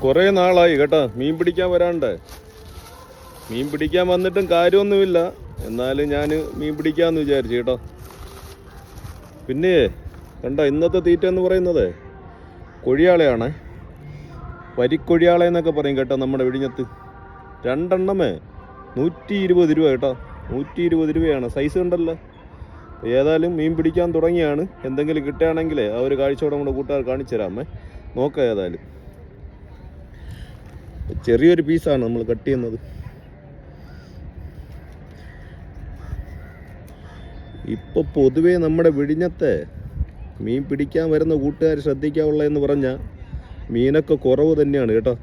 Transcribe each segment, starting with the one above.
കുറേ നാളായി കേട്ടോ മീൻ പിടിക്കാൻ വരാണ്ട്. മീൻ പിടിക്കാൻ വന്നിട്ടും കാര്യമൊന്നുമില്ല. എന്നാലും ഞാൻ മീൻ പിടിക്കാമെന്ന് വിചാരിച്ചു കേട്ടോ. പിന്നെ കണ്ടോ, ഇന്നത്തെ തീറ്റ എന്ന് പറയുന്നത് കൊഴിയാളയാണ്. വരിക്കൊഴിയാള എന്നൊക്കെ പറയും കേട്ടോ നമ്മുടെ വിഴിഞ്ഞത്ത്. രണ്ടെണ്ണമേ 120 രൂപ കേട്ടോ. 120 രൂപയാണ്. സൈസ് ഉണ്ടല്ലോ. ഏതായാലും മീൻ പിടിക്കാൻ തുടങ്ങിയാണ്. എന്തെങ്കിലും കിട്ടുകയാണെങ്കിൽ ആ ഒരു കാഴ്ചയോടെ നമ്മുടെ കൂട്ടുകാർ കാണിച്ചു തരാമേ. നോക്കാം. ഏതായാലും ചെറിയൊരു പീസാണ് നമ്മൾ കട്ട് ചെയ്യുന്നത്. ഇപ്പോൾ പൊതുവേ നമ്മുടെ വിഴിഞ്ഞത്തെ മീൻ പിടിക്കാൻ വരുന്ന കൂട്ടുകാർ ശ്രദ്ധിക്കാവുള്ളതെന്ന് പറഞ്ഞാൽ മീനൊക്കെ കുറവ് തന്നെയാണ് കേട്ടോ.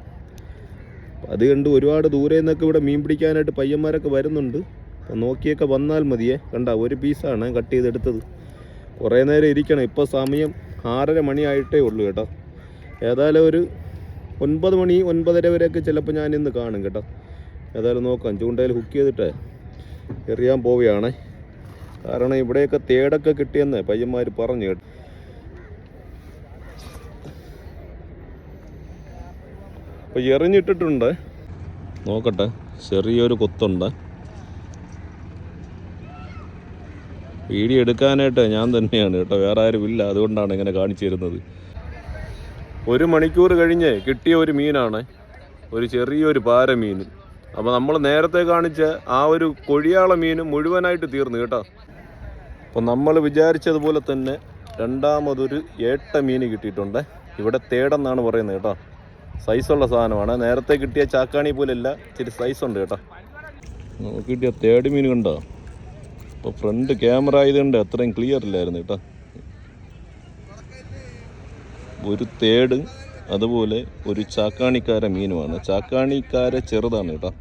അത് കണ്ട് ഒരുപാട് ദൂരെ നിന്നൊക്കെ ഇവിടെ മീൻ പിടിക്കാനായിട്ട് പയ്യന്മാരൊക്കെ വരുന്നുണ്ട്. അപ്പം നോക്കിയൊക്കെ വന്നാൽ മതിയേ. കണ്ട, ഒരു പീസാണ് കട്ട് ചെയ്തെടുത്തത്. കുറേ നേരം ഇരിക്കണം. ഇപ്പോൾ സമയം 6:30 മണിയായിട്ടേ ഉള്ളൂ കേട്ടോ. ഏതായാലും ഒരു 9 മണി 9:30 വരെയൊക്കെ ചിലപ്പോൾ ഞാൻ ഇന്ന് കാണും കേട്ടോ. ഏതായാലും നോക്കാം. ചൂണ്ടയിൽ ഹുക്ക് ചെയ്തിട്ട് എറിയാൻ പോവുകയാണേ. കാരണം ഇവിടെയൊക്കെ തേടൊക്കെ കിട്ടിയെന്ന് പയ്യന്മാർ പറഞ്ഞു കേട്ടോ. അപ്പോൾ എറിഞ്ഞിട്ടിട്ടുണ്ട്. നോക്കട്ടെ, ചെറിയൊരു കൊത്തുണ്ട്. വീഡിയോ എടുക്കാനായിട്ട് ഞാൻ തന്നെയാണ് കേട്ടോ, വേറെ ആരും ഇല്ല. അതുകൊണ്ടാണ് ഇങ്ങനെ കാണിച്ചു തരുന്നത്. 1 മണിക്കൂർ കഴിഞ്ഞ് കിട്ടിയ ഒരു മീനാണ്, ഒരു ചെറിയൊരു പാര മീൻ. അപ്പോൾ നമ്മൾ നേരത്തെ കാണിച്ച ആ ഒരു കൊഴിയാള മീൻ മുഴുവനായിട്ട് തീർന്നു കേട്ടോ. അപ്പോൾ നമ്മൾ വിചാരിച്ചതുപോലെ തന്നെ രണ്ടാമതൊരു ഏട്ട മീൻ കിട്ടിയിട്ടുണ്ട്. ഇവിടെ തേടെന്നാണ് പറയുന്നത് കേട്ടോ. സൈസുള്ള സാധനമാണ്. നേരത്തെ കിട്ടിയ ചാക്കാണി പോലെയല്ല, ഇച്ചിരി സൈസുണ്ട് കേട്ടോ. നമുക്ക് കിട്ടിയ തേട് മീൻ കണ്ടോ. ഇപ്പോൾ ഫ്രണ്ട് ക്യാമറ ആയതുകൊണ്ട് അത്രയും ക്ലിയർ ഇല്ലായിരുന്നു കേട്ടോ. ഒരു തേട്, അതുപോലെ ഒരു ചാക്കാണിക്കാര മീനുമാണ്. ചാക്കാണിക്കാര ചെറുതാണ് കേട്ടോ,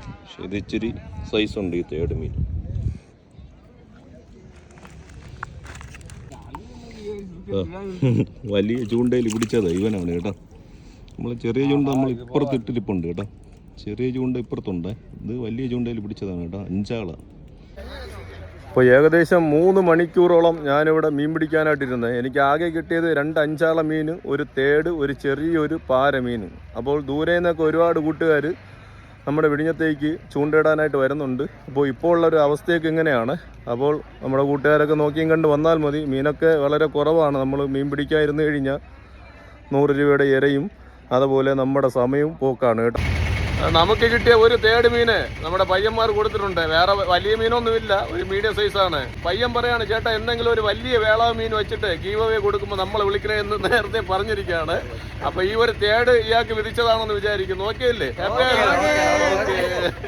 പക്ഷെ ഇത് ഇച്ചിരി സൈസുണ്ട് ഈ തേട് മീൻ. വലിയ ചൂണ്ടയിൽ പിടിച്ചതാ ഇവനാണ് കേട്ടോ. നമ്മൾ ചെറിയ ചൂണ്ട നമ്മൾ ഇപ്പുറത്ത് ഇട്ടിരിപ്പുണ്ട് കേട്ടോ. ചെറിയ ചൂണ്ട ഇപ്പുറത്തുണ്ട്. ഇത് വലിയ ചൂണ്ടയിൽ പിടിച്ചതാണ് കേട്ടോ. 5 ആളാണ്. ഇപ്പോൾ ഏകദേശം 3 മണിക്കൂറോളം ഞാനിവിടെ മീൻ പിടിക്കാനായിട്ടിരുന്നത്. എനിക്ക് ആകെ കിട്ടിയത് 2 5 മീൻ, ഒരു തേട്, ഒരു ചെറിയൊരു പാര മീൻ. അപ്പോൾ ദൂരെ നിന്നൊക്കെ ഒരുപാട് കൂട്ടുകാർ നമ്മുടെ വിഴിഞ്ഞത്തേക്ക് ചൂണ്ടയിടാനായിട്ട് വരുന്നുണ്ട്. അപ്പോൾ ഇപ്പോൾ ഉള്ളൊരു അവസ്ഥയൊക്കെ ഇങ്ങനെയാണ്. അപ്പോൾ നമ്മുടെ കൂട്ടുകാരൊക്കെ നോക്കിയും കണ്ട് വന്നാൽ മതി. മീനൊക്കെ വളരെ കുറവാണ്. നമ്മൾ മീൻ പിടിക്കാതിരുന്ന് കഴിഞ്ഞാൽ 100 രൂപയുടെ ഇരയും അതുപോലെ നമ്മുടെ സമയവും പോക്കാണ് കേട്ടോ. നമുക്ക് കിട്ടിയ ഒരു തേട് മീന് നമ്മുടെ പയ്യന്മാർ കൊടുത്തിട്ടുണ്ട്. വേറെ വലിയ മീനൊന്നുമില്ല, ഒരു മീഡിയം സൈസാണ്. പയ്യൻ പറയാണ്, ചേട്ടാ എന്തെങ്കിലും ഒരു വലിയ വേള മീൻ വെച്ചിട്ട് ഗീവ് അവേ കൊടുക്കുമ്പോൾ നമ്മളെ വിളിക്കണേ എന്ന് നേരത്തെ പറഞ്ഞിരിക്കുകയാണ്. അപ്പോൾ ഈ ഒരു തേട് ഇയാൾക്ക് വിധിച്ചതാണെന്ന് വിചാരിക്കുന്നു. ഓക്കെ അല്ലേ?